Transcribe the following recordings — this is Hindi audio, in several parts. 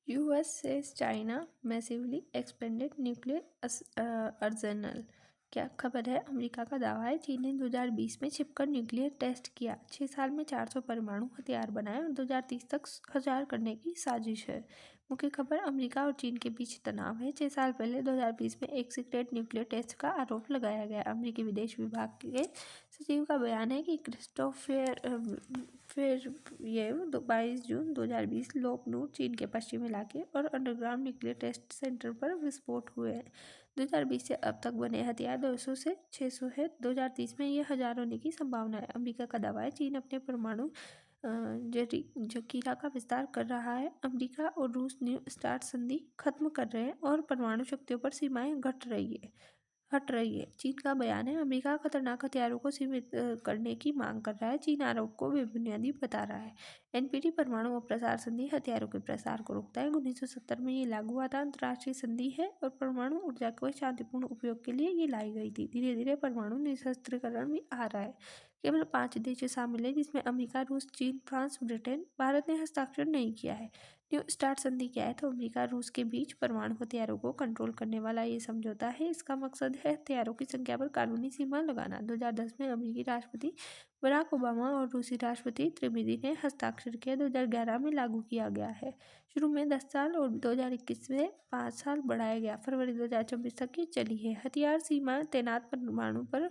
US says China massively expanded nuclear arsenal। क्या खबर है? अमेरिका का दावा है चीन ने 2020 में छिपकर न्यूक्लियर टेस्ट किया। 6 साल में 400 परमाणु हथियार बनाए और 2030 तक 1000 करने की साजिश है। मुख्य खबर, अमेरिका और चीन के बीच तनाव है। 6 साल पहले 2020 में एक सीक्रेट न्यूक्लियर टेस्ट का आरोप लगाया गया। अमेरिकी विदेश विभाग के सचिव का बयान है कि फिर ये 22 जून 2020 लोकनूर चीन के पश्चिमी इलाके और अंडरग्राउंड न्यूक्लियर टेस्ट सेंटर पर विस्फोट हुए हैं। 2020 से अब तक बने हथियार 200 से 600 है। 2030 में ये 1000 होने की संभावना है। अमेरिका का दावा है चीन अपने परमाणु जखीरा का विस्तार कर रहा है। अमेरिका और रूस न्यू स्टार्ट संधि खत्म कर रहे हैं और परमाणु शक्तियों पर सीमाएं हट रही है। चीन का बयान है अमेरिका खतरनाक हथियारों को सीमित करने की मांग कर रहा है। चीन आरोप को बेबुनियादी बता रहा है। एनपीटी परमाणु अप्रसार संधि हथियारों के प्रसार को रोकता है। 1970 में ये लागू हुआ था। अंतर्राष्ट्रीय संधि है और परमाणु ऊर्जा के शांतिपूर्ण उपयोग के लिए ये लाई गई थी। धीरे धीरे परमाणु निशस्त्रीकरण भी आ रहा है। केवल 5 देश शामिल है जिसमें अमेरिका, रूस, चीन, फ्रांस, ब्रिटेन। भारत ने हस्ताक्षर नहीं किया है। न्यू स्टार्ट संधि क्या है? तो अमेरिका रूस के बीच परमाणु हथियारों को कंट्रोल करने वाला ये समझौता है। इसका मकसद है हथियारों की संख्या पर कानूनी सीमा लगाना। 2010 में अमेरिकी राष्ट्रपति बराक ओबामा और रूसी राष्ट्रपति त्रिवेदी ने हस्ताक्षर किया। 2011 में लागू किया गया है। शुरू में 10 साल और 2021 में 5 साल बढ़ाया गया। फरवरी 2024 तक ये चली है। हथियार सीमा तैनात परमाणु पर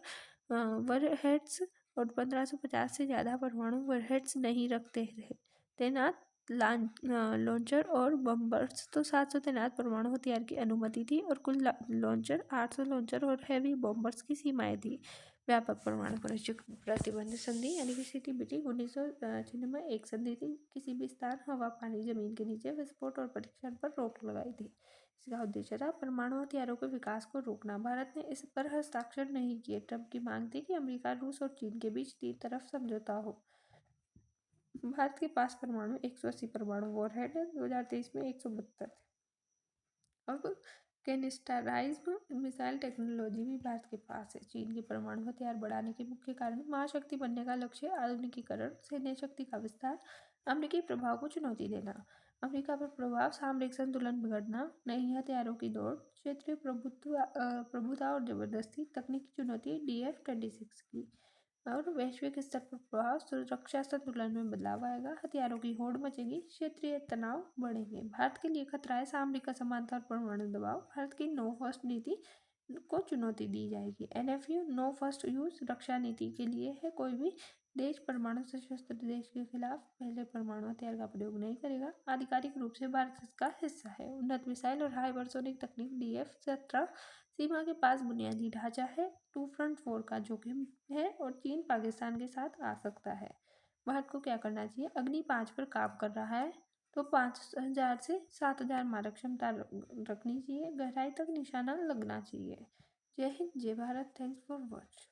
वरहेड्स और 1550 से ज़्यादा परमाणु वरहेड्स नहीं रखते हैं। तैनात लॉन्चर और बम्बर्स तो 700 तैनात परमाणु हथियार की अनुमति थी और कुल लॉन्चर 800 लॉन्चर और हैवी बॉम्बर्स की सीमाएं थी। व्यापक परमाणु प्रतिबंध संधि यानी कि सीटीबीटी 1996 में एक संधि थी। किसी भी स्थान, हवा, पानी, जमीन के नीचे विस्फोट और परीक्षण पर रोक लगाई थी। इसका उद्देश्य था परमाणु हथियारों के विकास को रोकना। भारत ने इस पर हस्ताक्षर नहीं किए। ट्रंप की मांग थी कि अमेरिका, रूस और चीन के बीच 3 तरफ समझौता हो। भारत के पास परमाणु 180 परमाणु वॉरहेड है। 2023 में 172 थे। अब कैनिस्टराइज्ड मिसाइल टेक्नोलॉजी भी भारत के पास है। चीन के परमाणु हथियार बढ़ाने के मुख्य कारण महाशक्ति बनने का लक्ष्य, आधुनिकीकरण, सैन्य शक्ति का विस्तार, अमेरिकी प्रभाव को चुनौती देना। अमेरिका पर प्रभाव, सामरिक संतुलन बिगड़ना, नई हथियारों की दौड़, क्षेत्रीय प्रभुता और जबरदस्ती, तकनीकी चुनौती DF-26 की, और वैश्विक स्तर पर प्रभाव, सुरक्षा संतुलन में बदलाव आएगा, हथियारों की होड़ मचेगी, क्षेत्रीय तनाव बढ़ेंगे। भारत के लिए खतरा है सामरिक असमानता और परमाणु दबाव। भारत की नो फर्स्ट नीति को चुनौती दी जाएगी। NFU नो फर्स्ट यूज रक्षा नीति के लिए है। कोई भी देश परमाणु सशस्त्र देश के खिलाफ पहले परमाणु हथियार का प्रयोग नहीं करेगा। आधिकारिक रूप से भारत इसका हिस्सा है। उन्नत मिसाइल और हाइपरसोनिक तकनीक DF-17 सीमा के पास बुनियादी ढांचा है। 2 फ्रंट 4 का जोखिम है और चीन पाकिस्तान के साथ आ सकता है। भारत को क्या करना चाहिए? अग्नि 5 पर काम कर रहा है तो 5000 से 7000 मारक क्षमता रखनी चाहिए। गहराई तक निशाना लगना चाहिए। जय हिंद, जय भारत। Thanks for watch.